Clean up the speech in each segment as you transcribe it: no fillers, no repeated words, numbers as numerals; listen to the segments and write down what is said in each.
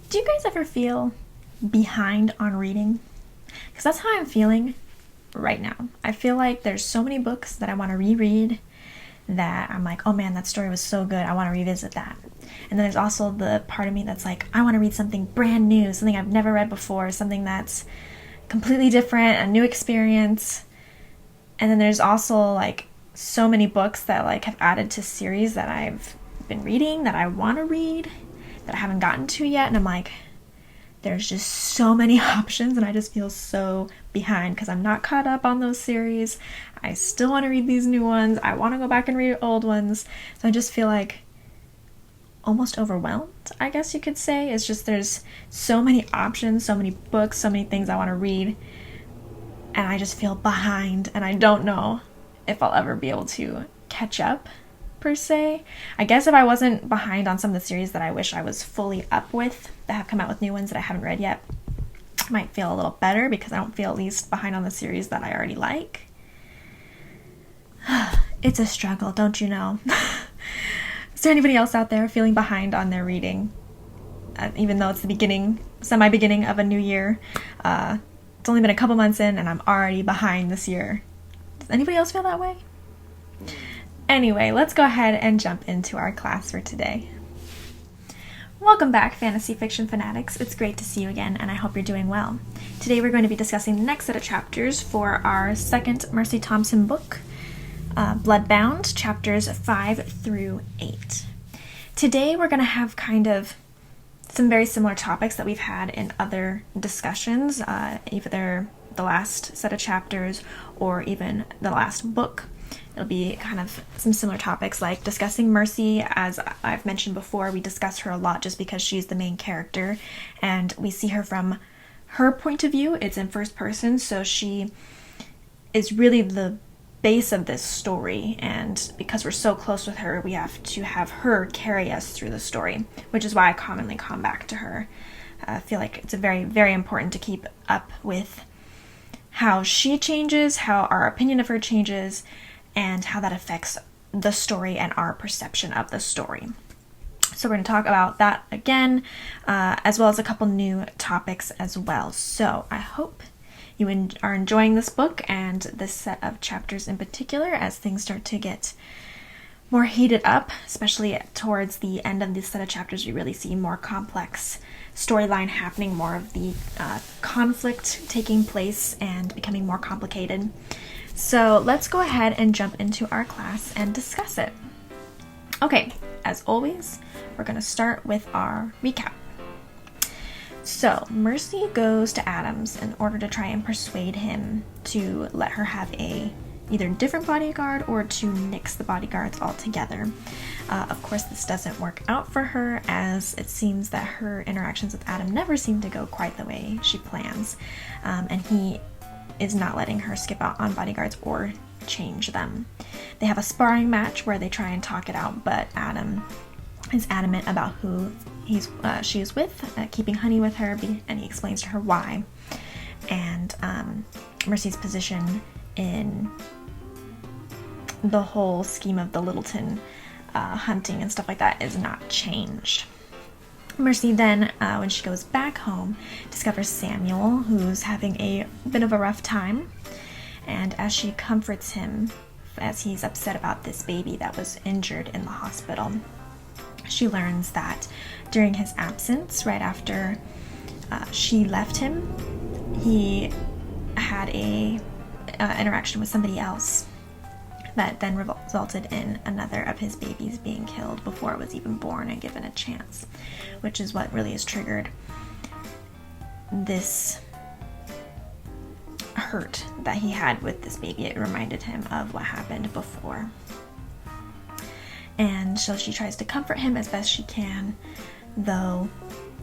Do you guys ever feel behind on reading? Because that's how I'm feeling right now. I feel like there's so many books that I want to reread that I'm like, oh man, that story was so good, I want to revisit that. And then there's also the part of me that's like, I want to read something brand new, something I've never read before, something that's completely different, a new experience. And then there's also like so many books that like have added to series that I've been reading that I want to read that I haven't gotten to yet, and I'm like, there's just so many options, and I just feel so behind because I'm not caught up on those series. I still want to read these new ones. I want to go back and read old ones. So I just feel like almost overwhelmed, I guess you could say. It's just there's so many options, so many books, so many things I want to read, and I just feel behind, and I don't know if I'll ever be able to catch up, per se. I guess if I wasn't behind on some of the series that I wish I was fully up with, that have come out with new ones that I haven't read yet, I might feel a little better because I don't feel at least behind on the series that I already like. It's a struggle, don't you know? Is there anybody else out there feeling behind on their reading? Even though it's the beginning, semi-beginning of a new year. It's only been a couple months in and I'm already behind this year. Does anybody else feel that way? Anyway, let's go ahead and jump into our class for today. Welcome back, Fantasy Fiction Fanatics. It's great to see you again, and I hope you're doing well. Today we're going to be discussing the next set of chapters for our second Mercy Thompson book, Bloodbound, chapters 5 through 8. Today we're going to have kind of some very similar topics that we've had in other discussions, either the last set of chapters or even the last book. It'll be kind of some similar topics like discussing Mercy. As I've mentioned before, we discuss her a lot just because she's the main character and we see her from her point of view. It's in first person, so she is really the base of this story, and because we're so close with her, we have to have her carry us through the story, which is why I commonly come back to her. I feel like it's very, very important to keep up with how she changes, how our opinion of her changes, and how that affects the story and our perception of the story. So we're going to talk about that again, as well as a couple new topics as well. So I hope you are enjoying this book and this set of chapters in particular as things start to get more heated up, especially towards the end of this set of chapters. We really see more complex storyline happening, more of the conflict taking place and becoming more complicated. So let's go ahead and jump into our class and discuss it. Okay, as always, we're going to start with our recap. So Mercy goes to Adams in order to try and persuade him to let her have a either different bodyguard or to nix the bodyguards altogether. Of course, this doesn't work out for her, as it seems that her interactions with Adam never seem to go quite the way she plans, and he is not letting her skip out on bodyguards or change them. They have a sparring match where they try and talk it out, but Adam is adamant about who she is with, keeping Honey with her, and he explains to her why. And Mercy's position in the whole scheme of the Littleton hunting and stuff like that is not changed. Mercy then, when she goes back home, discovers Samuel, who's having a bit of a rough time, and as she comforts him, as he's upset about this baby that was injured in the hospital, she learns that during his absence, right after she left him, he had a interaction with somebody else that then resulted in another of his babies being killed before it was even born and given a chance, which is what really has triggered this hurt that he had with this baby. It reminded him of what happened before. And so she tries to comfort him as best she can, though,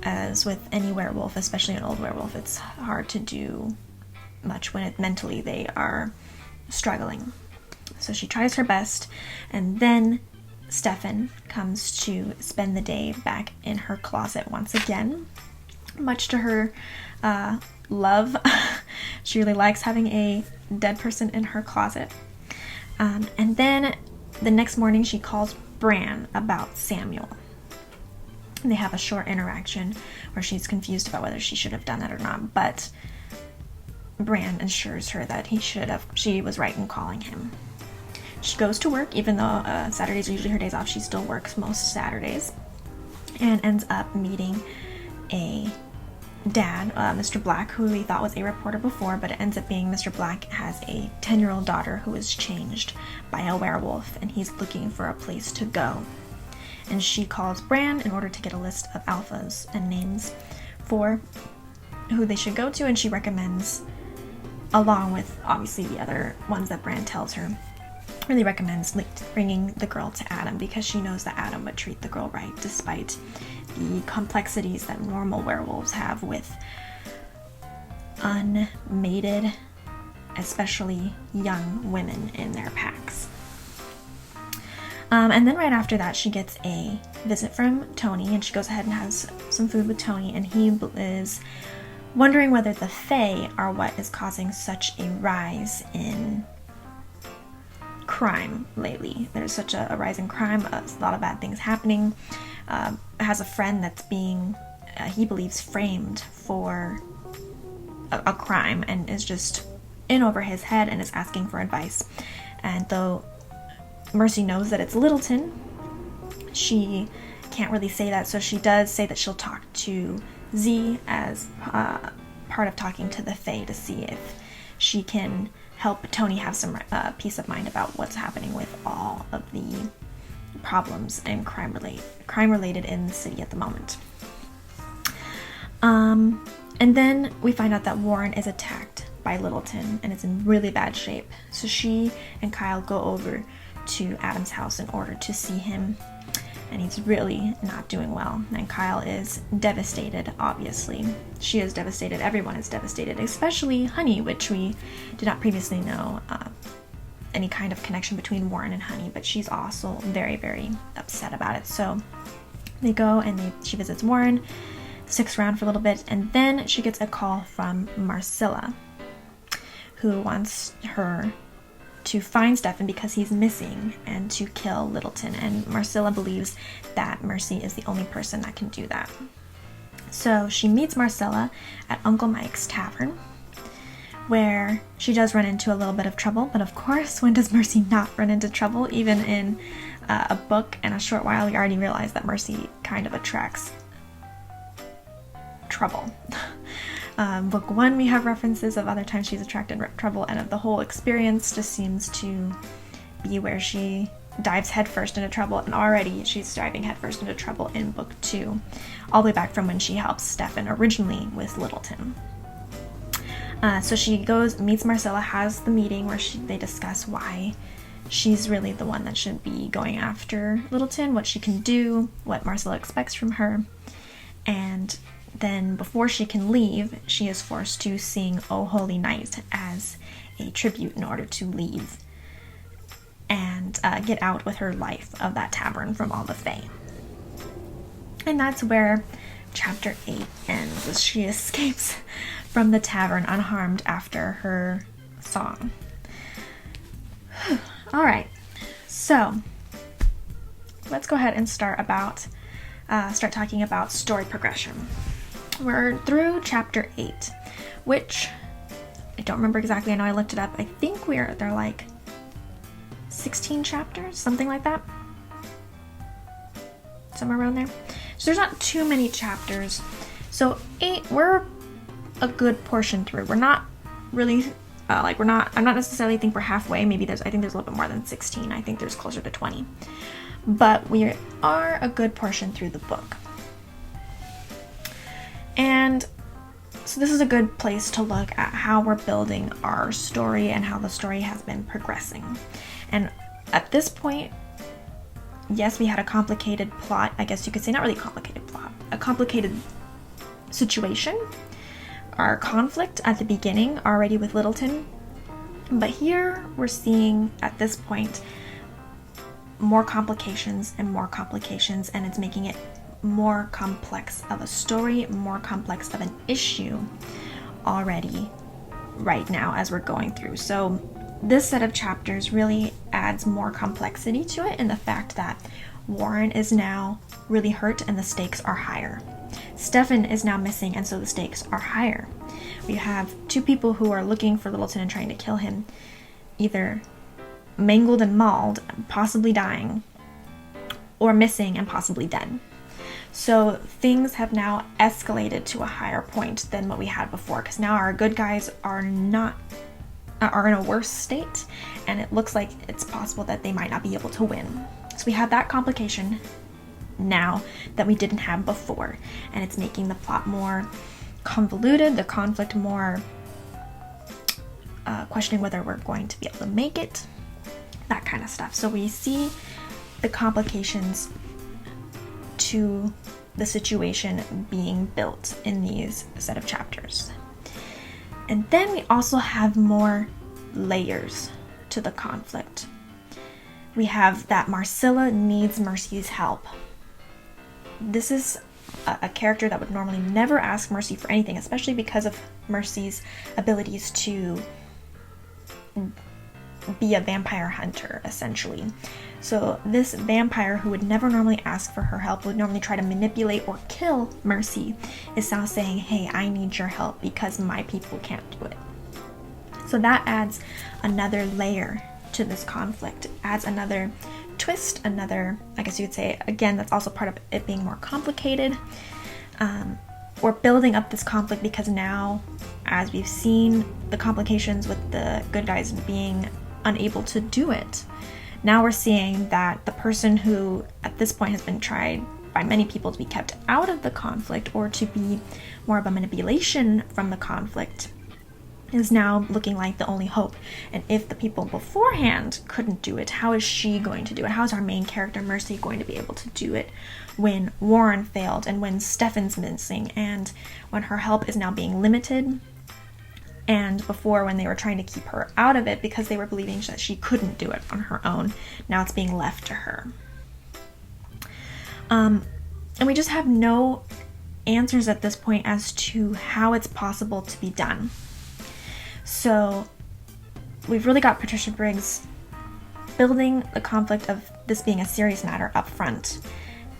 as with any werewolf, especially an old werewolf, it's hard to do much when mentally they are struggling. So she tries her best, and then Stefan comes to spend the day back in her closet once again, much to her love. She really likes having a dead person in her closet. And then the next morning she calls Bran about Samuel. And they have a short interaction where she's confused about whether she should have done that or not, but Bran assures her that she was right in calling him. She goes to work, even though Saturdays are usually her days off. She still works most Saturdays, and ends up meeting a dad, Mr. Black, who we thought was a reporter before, but it ends up being Mr. Black has a 10-year-old daughter who is changed by a werewolf, and he's looking for a place to go. And she calls Bran in order to get a list of alphas and names for who they should go to, and she recommends, along with obviously the other ones that Bran tells her, really recommends bringing the girl to Adam, because she knows that Adam would treat the girl right despite the complexities that normal werewolves have with unmated, especially young women in their packs. And then right after that, she gets a visit from Tony, and she goes ahead and has some food with Tony, and he is wondering whether the Fae are what is causing such a rise in crime lately. There's such a rise in crime, a lot of bad things happening. Has a friend that's being, he believes, framed for a crime, and is just in over his head and is asking for advice. And though Mercy knows that it's Littleton, she can't really say that, so she does say that she'll talk to Z as part of talking to the Fae to see if she can help Tony have some peace of mind about what's happening with all of the problems and crime related in the city at the moment. And then we find out that Warren is attacked by Littleton and is in really bad shape. So she and Kyle go over to Adam's house in order to see him, and he's really not doing well. And Kyle is devastated, obviously. She is devastated, everyone is devastated, especially Honey, which we did not previously know any kind of connection between Warren and Honey, but she's also very, very upset about it. So they go and she visits Warren, sticks around for a little bit, and then she gets a call from Marcilla, who wants her to find Stefan because he's missing and to kill Littleton. And Marcilla believes that Mercy is the only person that can do that. So she meets Marcilla at Uncle Mike's tavern, where she does run into a little bit of trouble. But of course, when does Mercy not run into trouble? Even in a book and a short while, we already realize that Mercy kind of attracts trouble. Book 1, we have references of other times she's attracted trouble, and the whole experience just seems to be where she dives headfirst into trouble, and already she's diving headfirst into trouble in book 2, all the way back from when she helps Stefan originally with Littleton. So she goes, meets Marcilla, has the meeting where they discuss why she's really the one that should be going after Littleton, what she can do, what Marcilla expects from her, and then before she can leave, she is forced to sing "O Holy Night" as a tribute in order to leave and get out with her life of that tavern from all the Fae. And that's where chapter 8 ends, as she escapes from the tavern unharmed after her song. Alright, so let's go ahead and start talking about story progression. We're through chapter 8, which I don't remember exactly. I know I looked it up. I think they're like 16 chapters, something like that. Somewhere around there. So there's not too many chapters. So 8, we're a good portion through. We're not really, I'm not necessarily think we're halfway. Maybe I think there's a little bit more than 16. I think there's closer to 20. But we are a good portion through the book. And so this is a good place to look at how we're building our story and how the story has been progressing. And at this point, yes, we had a complicated plot, I guess you could say, not really complicated plot, a complicated situation, our conflict at the beginning already with Littleton. But here we're seeing at this point more complications, and it's making it more complex of a story, more complex of an issue already right now as we're going through. So this set of chapters really adds more complexity to it in the fact that Warren is now really hurt and the stakes are higher. Stefan is now missing and so the stakes are higher. We have two people who are looking for Littleton and trying to kill him, either mangled and mauled, possibly dying, or missing and possibly dead. So things have now escalated to a higher point than what we had before, because now our good guys are in a worse state, and it looks like it's possible that they might not be able to win. So we have that complication now that we didn't have before, and it's making the plot more convoluted, the conflict more questioning whether we're going to be able to make it, that kind of stuff. So we see the complications to the situation being built in these set of chapters. And then we also have more layers to the conflict. We have that Marcilla needs Mercy's help. This is a character that would normally never ask Mercy for anything, especially because of Mercy's abilities to be a vampire hunter, essentially. So this vampire who would never normally ask for her help, would normally try to manipulate or kill Mercy, is now saying, hey, I need your help because my people can't do it. So that adds another layer to this conflict, adds another twist, another, I guess you could say, again, that's also part of it being more complicated. We're building up this conflict because now, as we've seen the complications with the good guys being unable to do it, now we're seeing that the person who at this point has been tried by many people to be kept out of the conflict or to be more of a manipulation from the conflict is now looking like the only hope. And if the people beforehand couldn't do it, how is she going to do it? How is our main character Mercy going to be able to do it when Warren failed and when Stefan's missing and when her help is now being limited? And before, when they were trying to keep her out of it because they were believing that she couldn't do it on her own, now it's being left to her. And we just have no answers at this point as to how it's possible to be done. So we've really got Patricia Briggs building the conflict of this being a serious matter up front,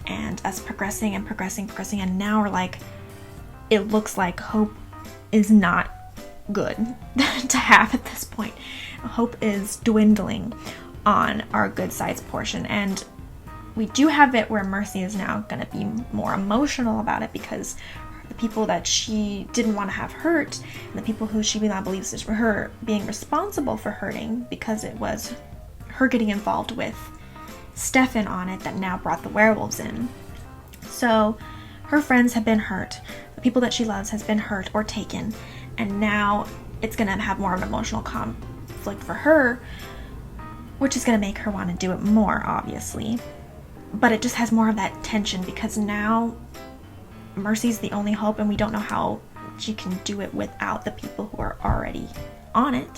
and us progressing, and now we're like, it looks like hope is not good to have at this point. Hope is dwindling on our good side's portion, and we do have it where Mercy is now going to be more emotional about it because the people that she didn't want to have hurt and the people who she now believes is for her being responsible for hurting, because it was her getting involved with Stefan on it that now brought the werewolves in. So her friends have been hurt, the people that she loves has been hurt or taken, and now it's going to have more of an emotional conflict for her, which is going to make her want to do it more, obviously. But it just has more of that tension because now Mercy's the only hope and we don't know how she can do it without the people who are already on it.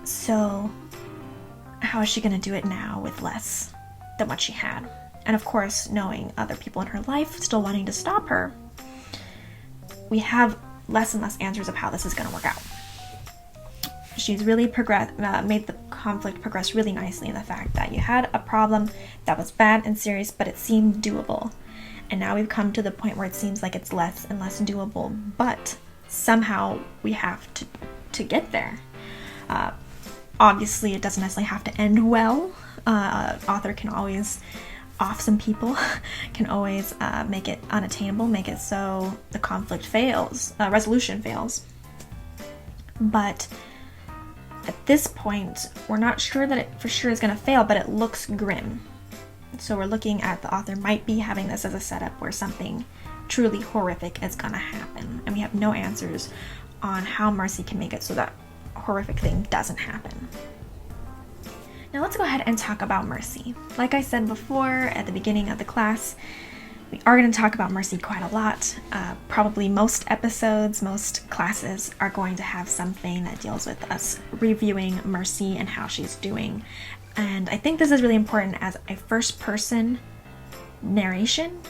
So how is she going to do it now with less than what she had? And of course, knowing other people in her life still wanting to stop her, we have less and less answers of how this is going to work out. She's really made the conflict progress really nicely in the fact that you had a problem that was bad and serious, but it seemed doable. And now we've come to the point where it seems like it's less and less doable, but somehow we have to get there. Obviously, it doesn't necessarily have to end well. Author can always off some people, can always make it unattainable, make it so the conflict fails, resolution fails. But at this point, we're not sure that it for sure is going to fail, but it looks grim. So we're looking at the author might be having this as a setup where something truly horrific is going to happen. And we have no answers on how Mercy can make it so that horrific thing doesn't happen. Now let's go ahead and talk about Mercy. Like I said before at the beginning of the class, we are going to talk about Mercy quite a lot. Probably most episodes, most classes are going to have something that deals with us reviewing Mercy and how she's doing. And I think this is really important as a first-person narration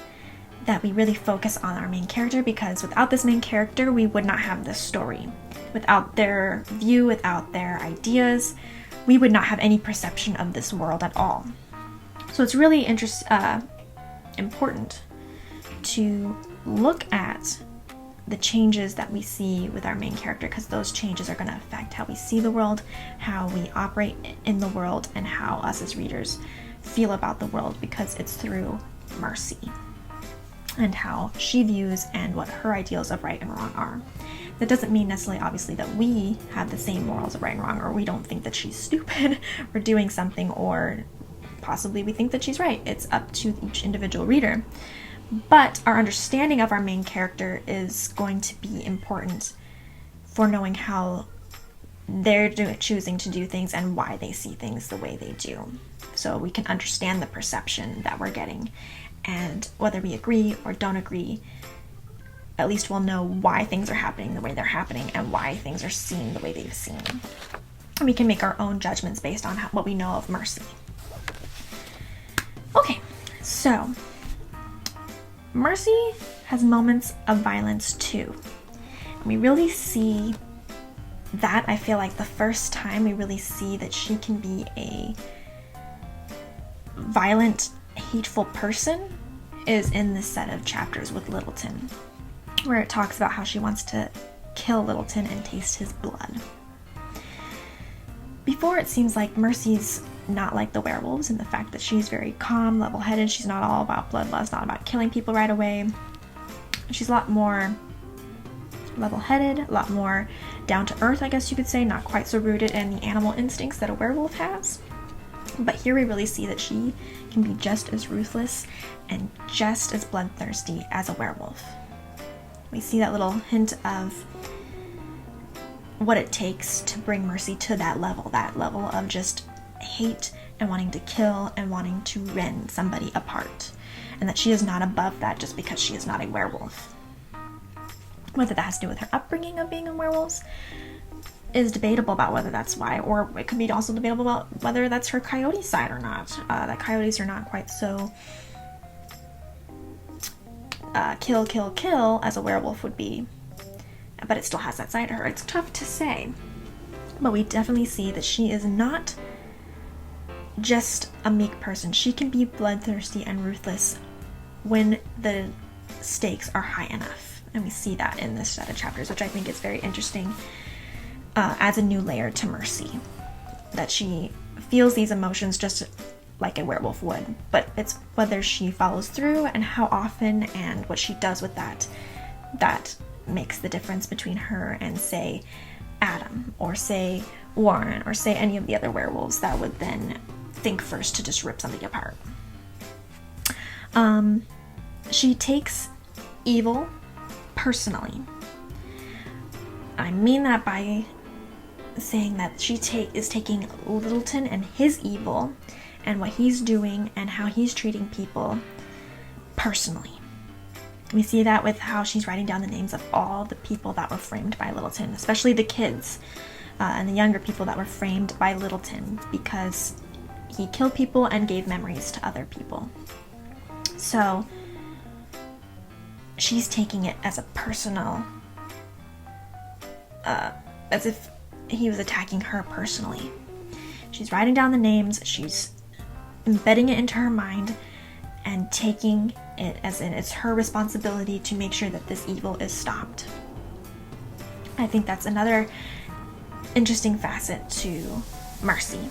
that we really focus on our main character, because without this main character, we would not have this story. Without their view, without their ideas, we would not have any perception of this world at all. So it's really important to look at the changes that we see with our main character, because those changes are going to affect how we see the world, how we operate in the world, and how us as readers feel about the world, because it's through Mercy and how she views and what her ideals of right and wrong are. That doesn't mean necessarily, obviously, that we have the same morals of right and wrong, or we don't think that she's stupid for doing something, or possibly we think that she's right. It's up to each individual reader. But our understanding of our main character is going to be important for knowing how they're choosing to do things and why they see things the way they do. So we can understand the perception that we're getting. And whether we agree or don't agree, at least we'll know why things are happening the way they're happening and why things are seen the way they've seen. And we can make our own judgments based on what we know of Mercy. Okay, so Mercy has moments of violence too. And we really see that, I feel like the first time we really see that she can be a violent, hateful person is in this set of chapters with Littleton, where it talks about how she wants to kill Littleton and taste his blood. Before, it seems like Mercy's not like the werewolves in the fact that she's very calm, level-headed. She's not all about bloodlust, not about killing people right away. She's a lot more level-headed, a lot more down-to-earth, I guess you could say, not quite so rooted in the animal instincts that a werewolf has. But here we really see that she can be just as ruthless and just as bloodthirsty as a werewolf. We see that little hint of what it takes to bring Mercy to that level of just hate and wanting to kill and wanting to rend somebody apart, and that she is not above that just because she is not a werewolf. Whether that has to do with her upbringing of being a werewolf is debatable about whether that's why, or it could be also debatable about whether that's her coyote side or not. That coyotes are not quite so kill as a werewolf would be, but it still has that side to her. It's tough to say, but we definitely see that she is not just a meek person. She can be bloodthirsty and ruthless when the stakes are high enough, and we see that in this set of chapters, which I think is very interesting. Adds a new layer to Mercy, that she feels these emotions just like a werewolf would, but it's whether she follows through and how often and what she does with that makes the difference between her and, say, Adam, or say Warren, or say any of the other werewolves that would then think first to just rip something apart. She takes evil personally. I mean that by saying that she is taking Littleton and his evil and what he's doing and how he's treating people personally. We see that with how she's writing down the names of all the people that were framed by Littleton, especially the kids and the younger people that were framed by Littleton, because he killed people and gave memories to other people. So she's taking it as a personal, as if he was attacking her personally. She's writing down the names, she's embedding it into her mind, and taking it as in it's her responsibility to make sure that this evil is stopped. I think that's another interesting facet to Mercy,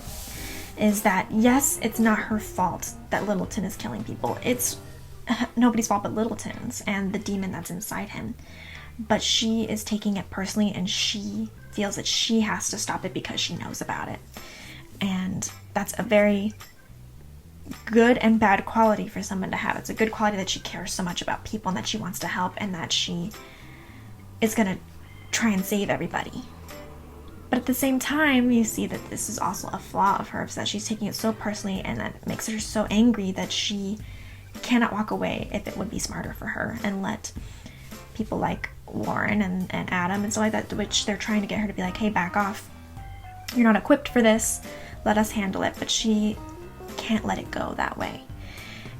is that yes, it's not her fault that Littleton is killing people. It's nobody's fault but Littleton's and the demon that's inside him. But she is taking it personally, and she feels that she has to stop it because she knows about it. And that's a very good and bad quality for someone to have. It's a good quality that she cares so much about people and that she wants to help and that she is going to try and save everybody. But at the same time, you see that this is also a flaw of hers, that she's taking it so personally, and that makes her so angry that she cannot walk away if it would be smarter for her and let people like Warren and Adam and so like that, which they're trying to get her to be like, hey, back off. You're not equipped for this. Let us handle it. But she can't let it go that way.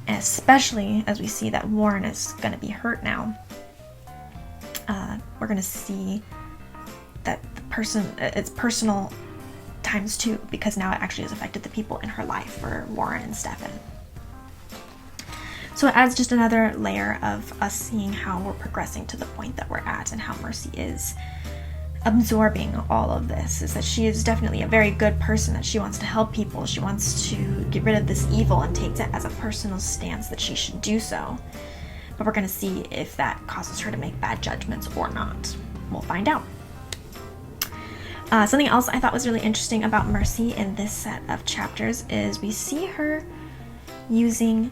And especially as we see that Warren is going to be hurt now. We're going to see that the person, it's personal times two, because now it actually has affected the people in her life, for Warren and Stefan. So it adds just another layer of us seeing how we're progressing to the point that we're at, and how Mercy is absorbing all of this, is that she is definitely a very good person, that she wants to help people. She wants to get rid of this evil and takes it as a personal stance that she should do so. But we're going to see if that causes her to make bad judgments or not. We'll find out. Something else I thought was really interesting about Mercy in this set of chapters is we see her using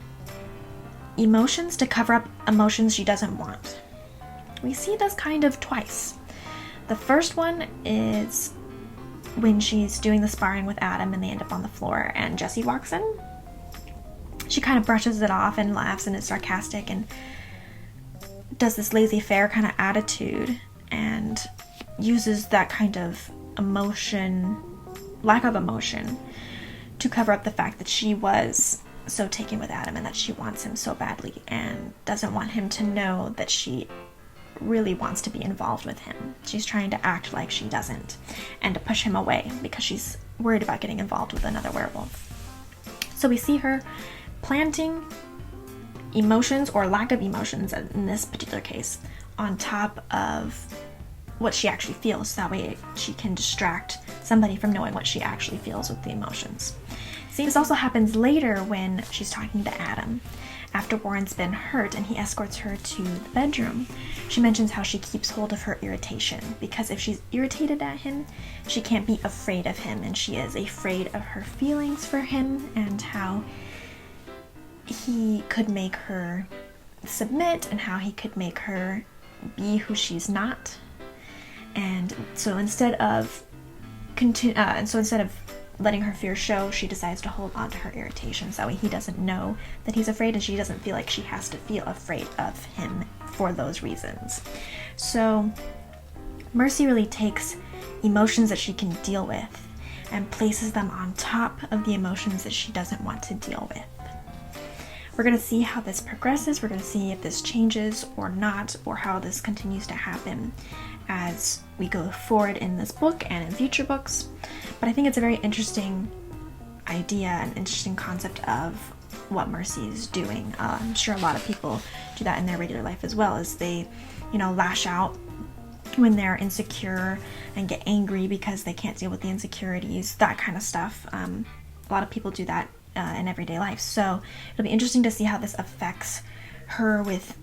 emotions to cover up emotions she doesn't want. We see this kind of twice. The first one is when she's doing the sparring with Adam and they end up on the floor and Jesse walks in. She kind of brushes it off and laughs and is sarcastic and does this laissez-faire kind of attitude, and uses that kind of emotion, lack of emotion, to cover up the fact that she was so taken with Adam and that she wants him so badly and doesn't want him to know that she really wants to be involved with him. She's trying to act like she doesn't and to push him away because she's worried about getting involved with another werewolf. So we see her planting emotions, or lack of emotions in this particular case, on top of what she actually feels, so that way she can distract somebody from knowing what she actually feels with the emotions. See, this also happens later when she's talking to Adam after Warren's been hurt and he escorts her to the bedroom. She mentions how she keeps hold of her irritation, because if she's irritated at him, she can't be afraid of him, and she is afraid of her feelings for him and how he could make her submit and how he could make her be who she's not. And so instead of letting her fear show, she decides to hold on to her irritations. That way he doesn't know that he's afraid, and she doesn't feel like she has to feel afraid of him for those reasons. So Mercy really takes emotions that she can deal with and places them on top of the emotions that she doesn't want to deal with. We're going to see how this progresses. We're going to see if this changes or not, or how this continues to happen as we go forward in this book and in future books. But I think it's a very interesting idea and interesting concept of what Mercy is doing. I'm sure a lot of people do that in their regular life as well, as they, lash out when they're insecure and get angry because they can't deal with the insecurities, that kind of stuff. A lot of people do that in everyday life. So it'll be interesting to see how this affects her with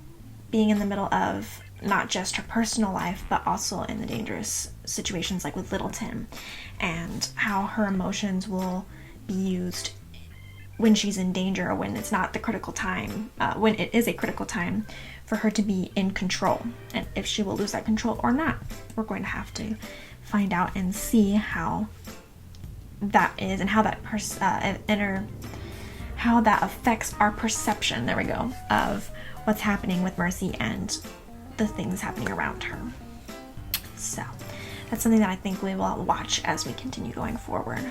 being in the middle of not just her personal life, but also in the dangerous situations like with Little Tim, and how her emotions will be used when she's in danger, or when it's not the critical time, when it is a critical time for her to be in control, and if she will lose that control or not. We're going to have to find out and see how that is, and how that how that affects our perception, there we go, of what's happening with Mercy and the things happening around her. So that's something that I think we will watch as we continue going forward.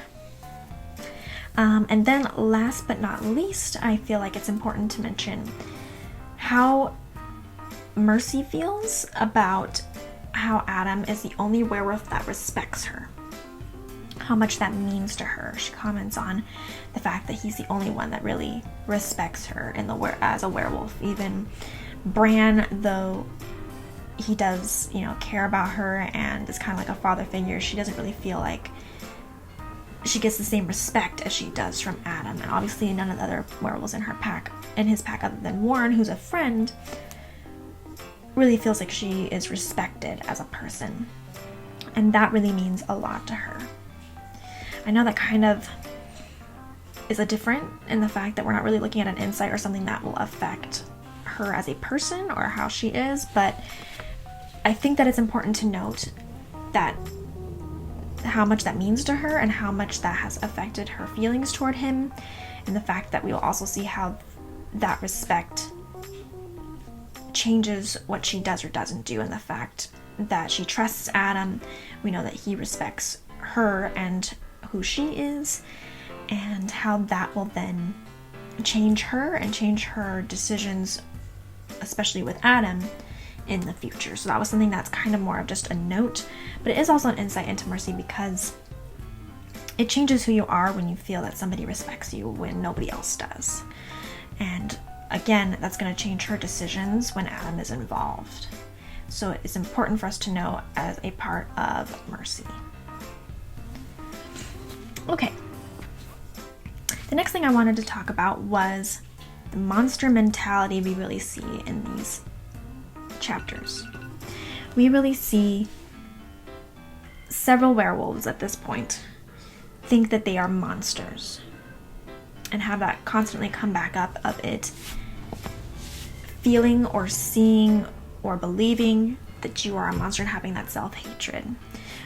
And then last but not least, I feel like it's important to mention how Mercy feels about how Adam is the only werewolf that respects her. How much that means to her. She comments on the fact that he's the only one that really respects her as a werewolf. Even Bran, though he does, care about her and is kind of like a father figure, she doesn't really feel like she gets the same respect as she does from Adam. And obviously none of the other werewolves in his pack other than Warren, who's a friend, really feels like she is respected as a person. And that really means a lot to her. I know that kind of is a different in the fact that we're not really looking at an insight or something that will affect her as a person or how she is, but I think that it's important to note that how much that means to her and how much that has affected her feelings toward him, and the fact that we will also see how that respect changes what she does or doesn't do, and the fact that she trusts Adam. We know that he respects her and who she is, and how that will then change her and change her decisions, especially with Adam, in the future. So that was something that's kind of more of just a note, but it is also an insight into Mercy, because It changes who you are when you feel that somebody respects you when nobody else does. And again, that's going to change her decisions when Adam is involved. So it's important for us to know as a part of Mercy. Okay. The next thing I wanted to talk about was the monster mentality we really see in these chapters. We really see several werewolves at this point think that they are monsters and have that constantly come back up of it feeling or seeing or believing that you are a monster and having that self-hatred.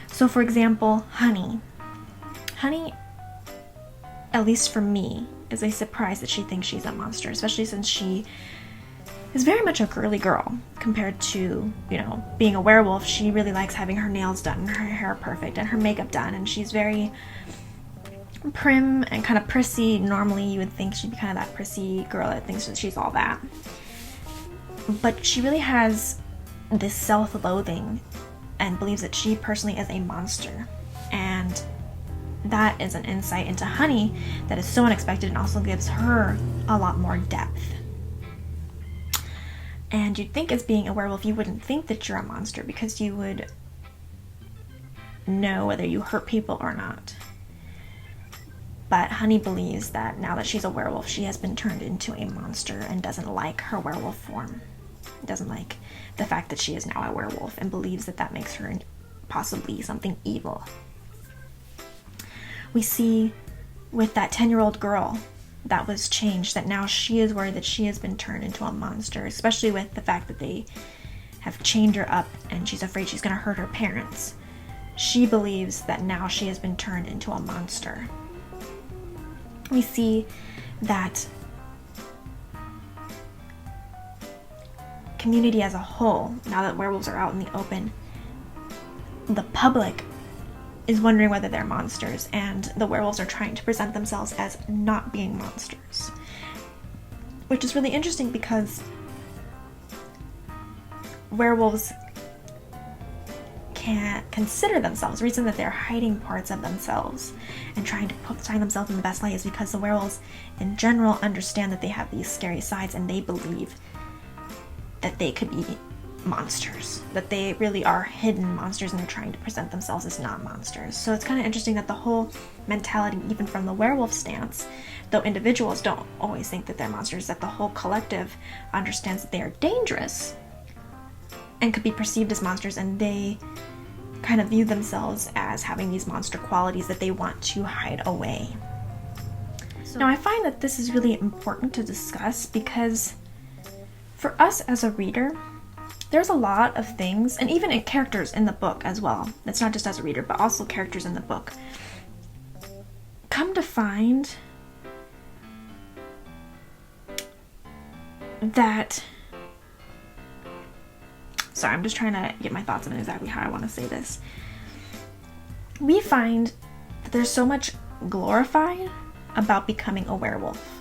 So for example, Honey, at least for me, is a surprise that she thinks she's a monster, especially since she is very much a girly girl compared to, being a werewolf. She really likes having her nails done and her hair perfect and her makeup done, and she's very prim and kind of prissy. Normally you would think she'd be kind of that prissy girl that thinks that she's all that. But she really has this self-loathing and believes that she personally is a monster. And that is an insight into Honey that is so unexpected and also gives her a lot more depth. And you'd think as being a werewolf, you wouldn't think that you're a monster because you would know whether you hurt people or not. But Honey believes that now that she's a werewolf, she has been turned into a monster and doesn't like her werewolf form. Doesn't like the fact that she is now a werewolf and believes that that makes her possibly something evil. We see with that 10-year-old girl that was changed, that now she is worried that she has been turned into a monster, especially with the fact that they have chained her up and she's afraid she's going to hurt her parents. She believes that now she has been turned into a monster. We see that community as a whole, now that werewolves are out in the open, the public is wondering whether they're monsters, and the werewolves are trying to present themselves as not being monsters. Which is really interesting because werewolves can't consider themselves. The reason that they're hiding parts of themselves and trying to portray themselves in the best light is because the werewolves in general understand that they have these scary sides, and they believe that they could be monsters, that they really are hidden monsters, and they're trying to present themselves as not monsters. So it's kind of interesting that the whole mentality, even from the werewolf stance, though individuals don't always think that they're monsters, that the whole collective understands that they are dangerous and could be perceived as monsters, and they kind of view themselves as having these monster qualities that they want to hide away. Now I find that this is really important to discuss because for us as a reader, there's a lot of things, and even in characters in the book as well, it's not just as a reader, but also characters in the book, come to find that, sorry, I'm just trying to get my thoughts on exactly how I want to say this. We find that there's so much glorified about becoming a werewolf.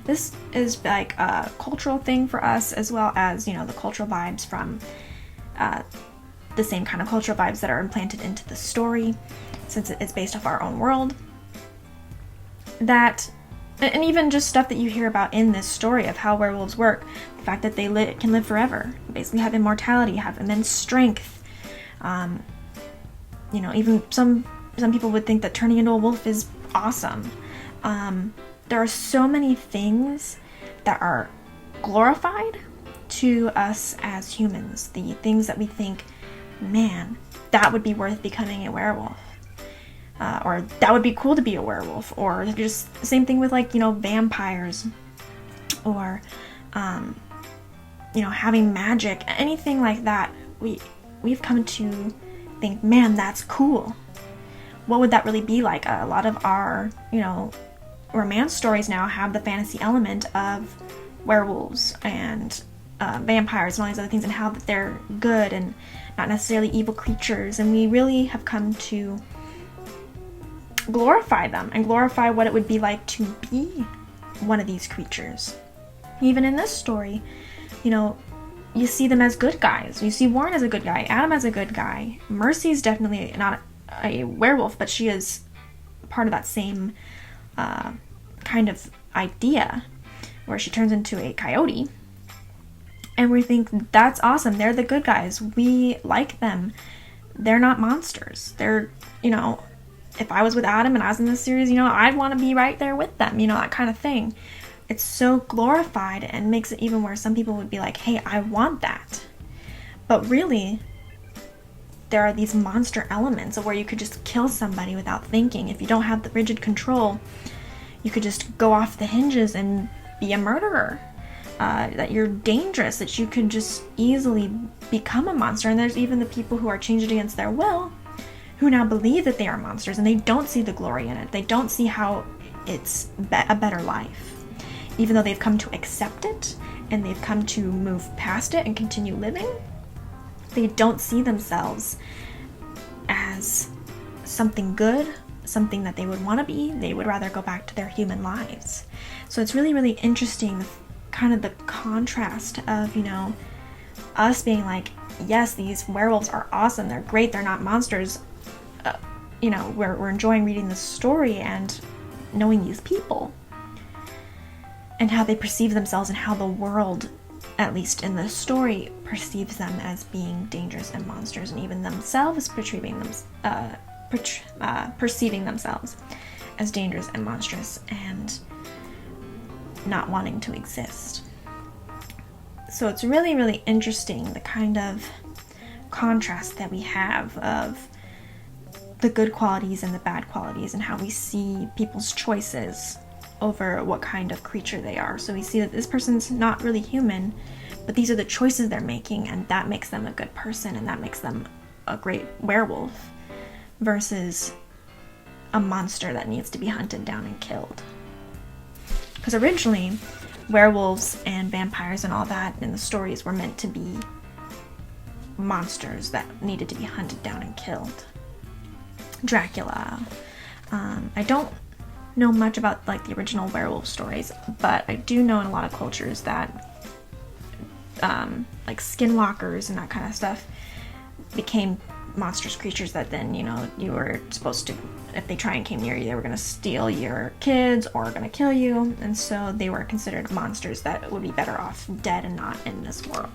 This is like a cultural thing for us, as well as, the cultural vibes from the same kind of cultural vibes that are implanted into the story, since it's based off our own world. That, and even just stuff that you hear about in this story of how werewolves work, the fact that they can live forever, basically have immortality, have immense strength. Even some people would think that turning into a wolf is awesome. There are so many things that are glorified to us as humans. The things that we think, man, that would be worth becoming a werewolf. Or that would be cool to be a werewolf. Or just the same thing with vampires. Or, having magic. Anything like that. We've come to think, man, that's cool. What would that really be like? A lot of our, romance stories now have the fantasy element of werewolves and vampires and all these other things, and how that they're good and not necessarily evil creatures, and we really have come to glorify them and glorify what it would be like to be one of these creatures. Even in this story, you see them as good guys. You see Warren as a good guy, Adam as a good guy. Mercy's definitely not a werewolf, but she is part of that same kind of idea, where she turns into a coyote. And we think, that's awesome. They're the good guys. We like them. They're not monsters. They're, if I was with Adam and I was in this series, I'd want to be right there with them, that kind of thing. It's so glorified and makes it even where some people would be like, hey, I want that. But really, there are these monster elements of where you could just kill somebody without thinking. If you don't have the rigid control, you could just go off the hinges and be a murderer. That you're dangerous, that you could just easily become a monster. And there's even the people who are changed against their will, who now believe that they are monsters, and they don't see the glory in it. They don't see how it's a better life. Even though they've come to accept it, and they've come to move past it and continue living, they don't see themselves as something good, something that they would want to be. They would rather go back to their human lives. So it's really, really interesting, kind of the contrast of, us being like, yes, these werewolves are awesome, they're great, they're not monsters. We're enjoying reading this story and knowing these people and how they perceive themselves, and how the world, at least in the story, perceives them as being dangerous and monsters, and even themselves perceiving themselves as dangerous and monstrous and not wanting to exist. So it's really, really interesting, the kind of contrast that we have of the good qualities and the bad qualities, and how we see people's choices over what kind of creature they are. So we see that this person's not really human, but these are the choices they're making, and that makes them a good person, and that makes them a great werewolf, versus a monster that needs to be hunted down and killed. Because originally, werewolves and vampires and all that in the stories were meant to be monsters that needed to be hunted down and killed. Dracula. I don't know much about the original werewolf stories, but I do know in a lot of cultures that skinwalkers and that kind of stuff became monstrous creatures that then, you were supposed to, if they try and came near you, they were going to steal your kids or going to kill you. And so they were considered monsters that would be better off dead and not in this world.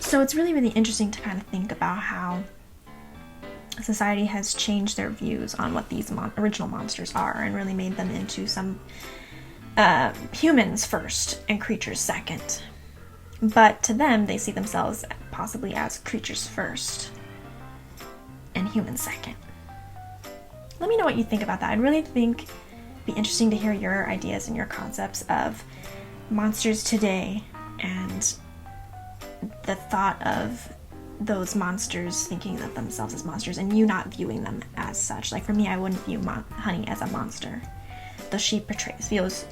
So it's really, really interesting to kind of think about how society has changed their views on what these original monsters are, and really made them into some humans first and creatures second. But to them, they see themselves possibly as creatures first and humans second. Let me know what you think about that. I'd really think it'd be interesting to hear your ideas and your concepts of monsters today, and the thought of those monsters thinking of themselves as monsters and you not viewing them as such. Like for me, I wouldn't view Honey as a monster, though she feels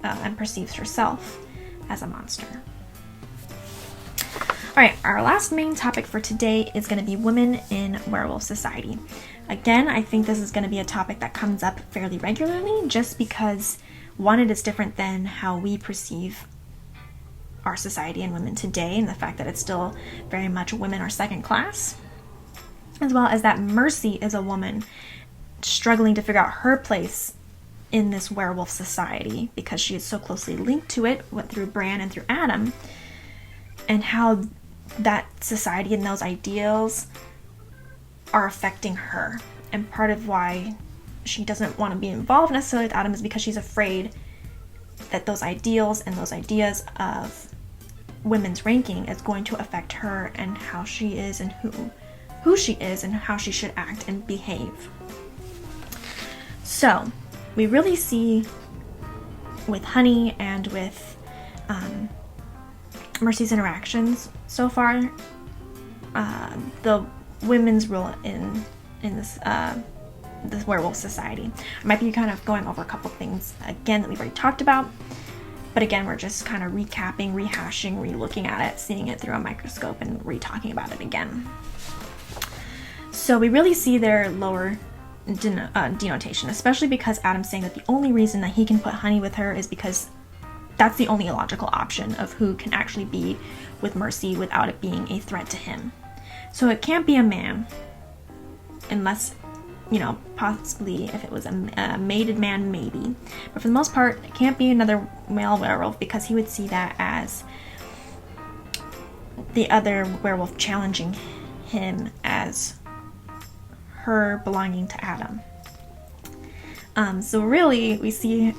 and perceives herself as a monster. Alright, our last main topic for today is going to be women in werewolf society. Again, I think this is going to be a topic that comes up fairly regularly, just because, one, it is different than how we perceive our society and women today, and the fact that it's still very much women are second class, as well as that Mercy is a woman struggling to figure out her place in this werewolf society because she is so closely linked to it through Bran and through Adam, and how that society and those ideals are affecting her. And part of why she doesn't want to be involved necessarily with Adam is because she's afraid that those ideals and those ideas of women's ranking is going to affect her and how she is and who she is and how she should act and behave. So we really see with Honey and with Mercy's interactions so far, the women's role in this werewolf society. I might be kind of going over a couple things again that we've already talked about, but again, we're just kind of recapping, rehashing, re-looking at it, seeing it through a microscope, and re-talking about it again. So we really see their lower denotation, especially because Adam's saying that the only reason that he can put Honey with her is because that's the only illogical option of who can actually be with Mercy without it being a threat to him. So it can't be a man unless possibly if it was a mated man, maybe. But for the most part, it can't be another male werewolf, because he would see that as the other werewolf challenging him as her belonging to Adam. So really, we see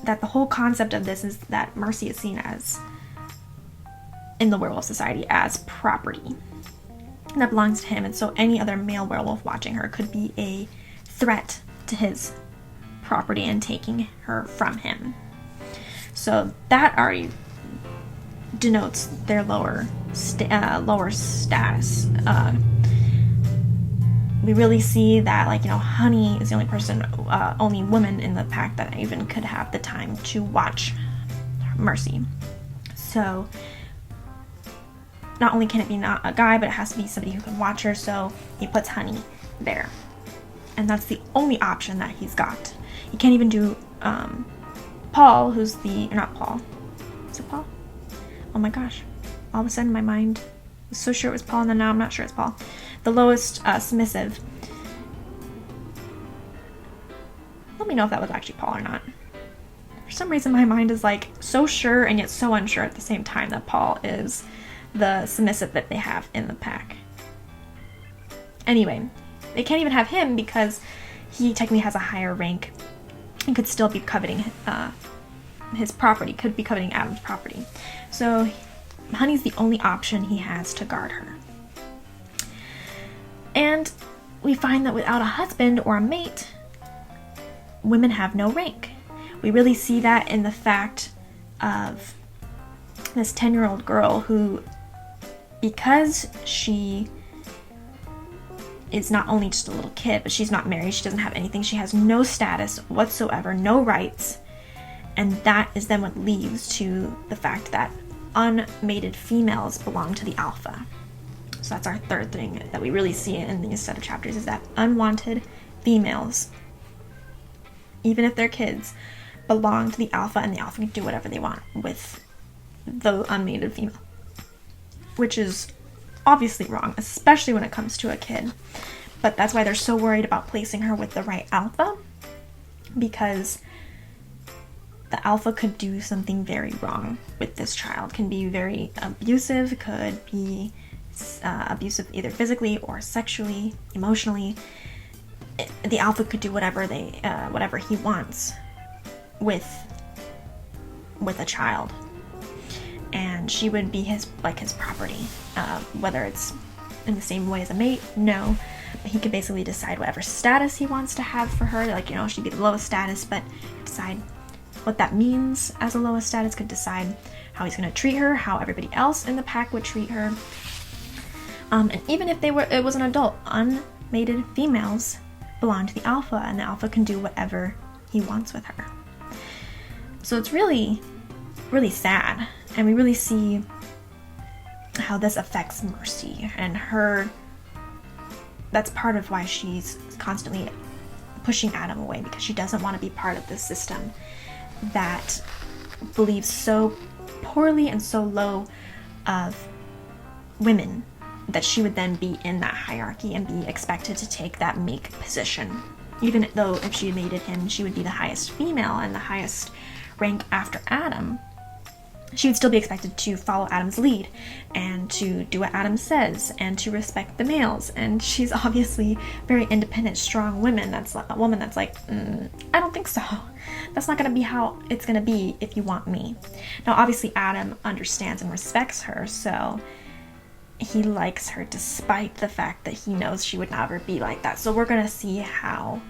that the whole concept of this is that Mercy is seen as, in the werewolf society, as property that belongs to him, and so any other male werewolf watching her could be a threat to his property and taking her from him. So that already denotes their lower status. We really see that, Honey is the only woman in the pack that even could have the time to watch Mercy. So not only can it be not a guy, but it has to be somebody who can watch her, so he puts Honey there. And that's the only option that he's got. He can't even do Paul, who's not Paul. Is it Paul? Oh my gosh. All of a sudden my mind was so sure it was Paul, and then now I'm not sure it's Paul. The lowest submissive. Let me know if that was actually Paul or not. For some reason my mind is so sure and yet so unsure at the same time that Paul is the submissive that they have in the pack. Anyway, they can't even have him because he technically has a higher rank and could still be coveting his property, could be coveting Adam's property. So Honey's the only option he has to guard her. And we find that without a husband or a mate, women have no rank. We really see that in the fact of this 10-year-old girl who, because she is not only just a little kid, but she's not married, she doesn't have anything, she has no status whatsoever, no rights, and that is then what leads to the fact that unmated females belong to the alpha. So that's our third thing that we really see in these set of chapters, is that unwanted females, even if they're kids, belong to the alpha, and the alpha can do whatever they want with the unmated female. Which is obviously wrong, especially when it comes to a kid. But that's why they're so worried about placing her with the right alpha, because the alpha could do something very wrong with this child. Can be very abusive, could be abusive either physically or sexually, emotionally. The alpha could do whatever he wants with a child, and she would be his property. Whether it's in the same way as a mate, no, but he could basically decide whatever status he wants to have for her. She'd be the lowest status, but decide what that means as a lowest status, could decide how he's going to treat her, how everybody else in the pack would treat her. And even if it was an adult, unmated females belong to the alpha, and the alpha can do whatever he wants with her. So it's really, really sad, and we really see how this affects Mercy and her. That's part of why she's constantly pushing Adam away, because she doesn't want to be part of this system that believes so poorly and so low of women, that she would then be in that hierarchy and be expected to take that make position. Even though if she mated him, she would be the highest female and the highest rank after Adam, she would still be expected to follow Adam's lead and to do what Adam says and to respect the males. And she's obviously very independent, strong woman. That's a woman that's I don't think so. That's not going to be how it's going to be if you want me. Now, obviously, Adam understands and respects her, so he likes her despite the fact that he knows she would never be like that. So we're going to see how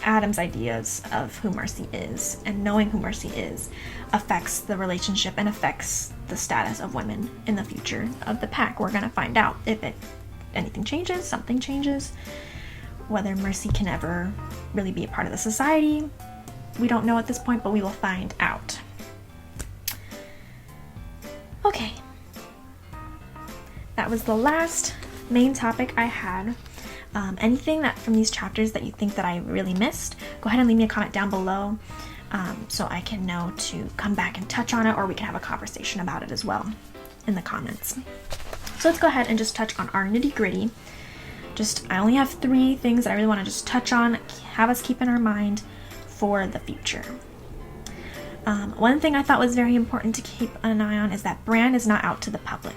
Adam's ideas of who Mercy is and knowing who Mercy is affects the relationship and affects the status of women in the future of the pack. We're going to find out if anything changes, something changes, whether Mercy can ever really be a part of the society. We don't know at this point, but we will find out. Okay. That was the last main topic I had. Anything that from these chapters that you think that I really missed, go ahead and leave me a comment down below so I can know to come back and touch on it, or we can have a conversation about it as well in the comments. So let's go ahead and just touch on our nitty-gritty I only have 3 things that I really want to just touch on, have us keep in our mind for the future. One thing I thought was very important to keep an eye on is that Bran is not out to the public.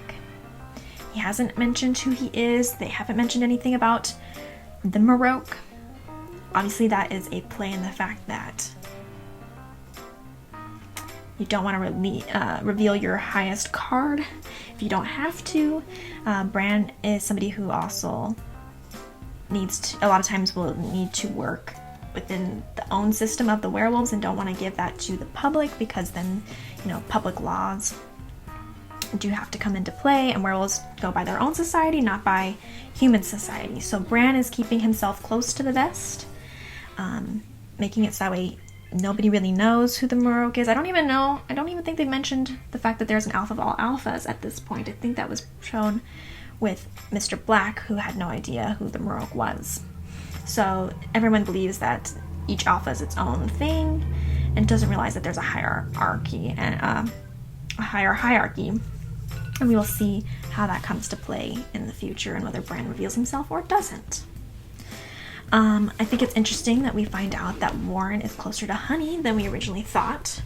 He hasn't mentioned who he is. They haven't mentioned anything about the Marok. Obviously, that is a play in the fact that you don't want to reveal your highest card if you don't have to. Bran is somebody who also a lot of times will need to work within the own system of the werewolves and don't want to give that to the public, because then, public laws do have to come into play, and werewolves go by their own society, not by human society. So Bran is keeping himself close to the vest, making it so that way nobody really knows who the Marok is. I don't even think they mentioned the fact that there's an alpha of all alphas at this point. I think that was shown with Mr. Black, who had no idea who the Marok was. So everyone believes that each alpha is its own thing and doesn't realize that there's a hierarchy and a higher hierarchy. And we will see how that comes to play in the future and whether Bran reveals himself or doesn't. I think it's interesting that we find out that Warren is closer to Honey than we originally thought.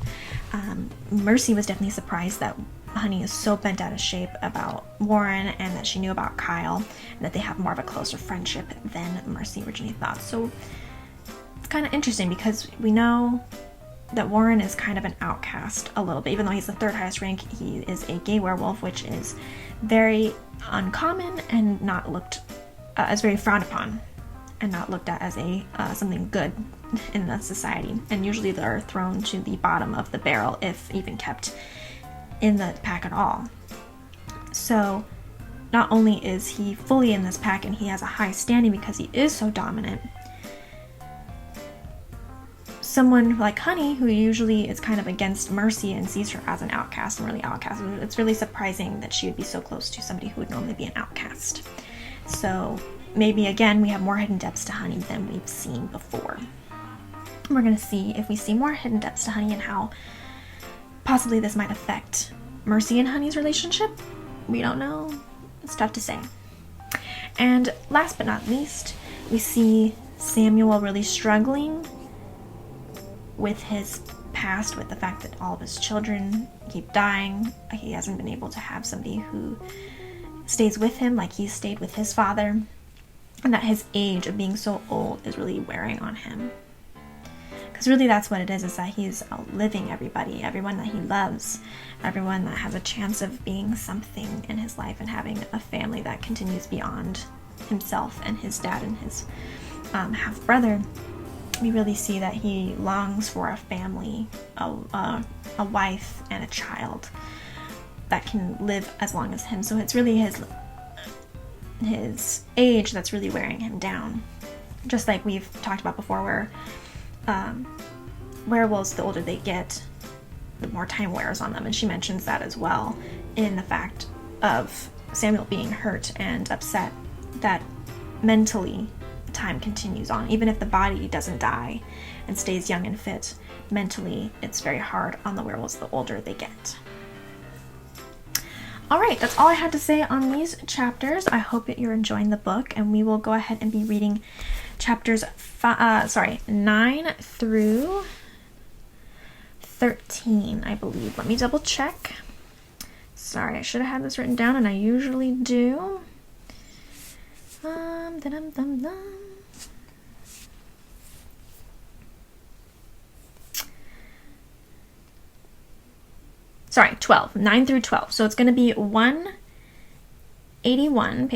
Mercy was definitely surprised that Honey is so bent out of shape about Warren and that she knew about Kyle and that they have more of a closer friendship than Mercy originally thought. So it's kind of interesting because we know that Warren is kind of an outcast a little bit. Even though he's the 3rd highest rank, he is a gay werewolf, which is very uncommon and not looked as very frowned upon and not looked at as a something good in the society. And usually they're thrown to the bottom of the barrel, if even kept in the pack at all. So not only is he fully in this pack and he has a high standing because he is so dominant, someone like Honey, who usually is kind of against Mercy and sees her as an outcast and really outcast, it's really surprising that she would be so close to somebody who would normally be an outcast. So maybe again we have more hidden depths to Honey than we've seen before. We're going to see if we see more hidden depths to Honey and how possibly this might affect Mercy and Honey's relationship. We don't know. It's tough to say. And last but not least, we see Samuel really struggling with his past, with the fact that all of his children keep dying. He hasn't been able to have somebody who stays with him like he stayed with his father, and that his age of being so old is really wearing on him. Because really that's what it is that he's outliving everyone that he loves, everyone that has a chance of being something in his life and having a family that continues beyond himself and his dad and his half-brother. We really see that he longs for a family, a wife and a child that can live as long as him. So it's really his age that's really wearing him down. Just like we've talked about before, where werewolves, the older they get, the more time wears on them. And she mentions that as well in the fact of Samuel being hurt and upset, that mentally time continues on. Even if the body doesn't die and stays young and fit, mentally it's very hard on the werewolves the older they get. Alright, that's all I had to say on these chapters. I hope that you're enjoying the book, and we will go ahead and be reading chapters 9 through 13, I believe. Let me double check. Sorry, I should have had this written down, and I usually do. Sorry, 12. 9 through 12. So it's going to be 181,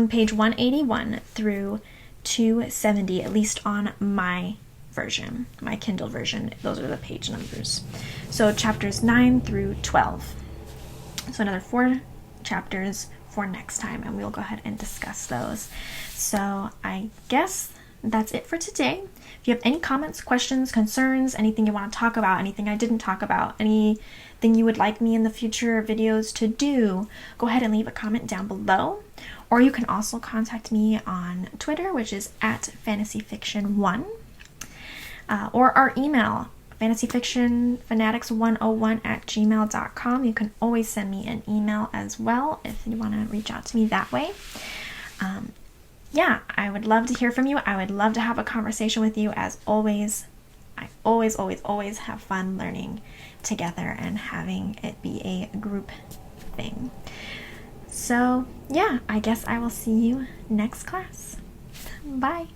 page 181 through 270, at least on my version, my Kindle version. Those are the page numbers. So chapters 9 through 12. So another 4 chapters for next time, and we'll go ahead and discuss those. So I guess that's it for today. If you have any comments, questions, concerns, anything you want to talk about, anything I didn't talk about, anything you would like me in the future videos to do, go ahead and leave a comment down below. Or you can also contact me on Twitter, which is @fantasyfiction1, or our email, fantasyfictionfanatics101@gmail.com. You can always send me an email as well if you want to reach out to me that way. yeah, I would love to hear from you. I would love to have a conversation with you as always. I always, always, always have fun learning together and having it be a group thing. So, yeah, I guess I will see you next class. Bye.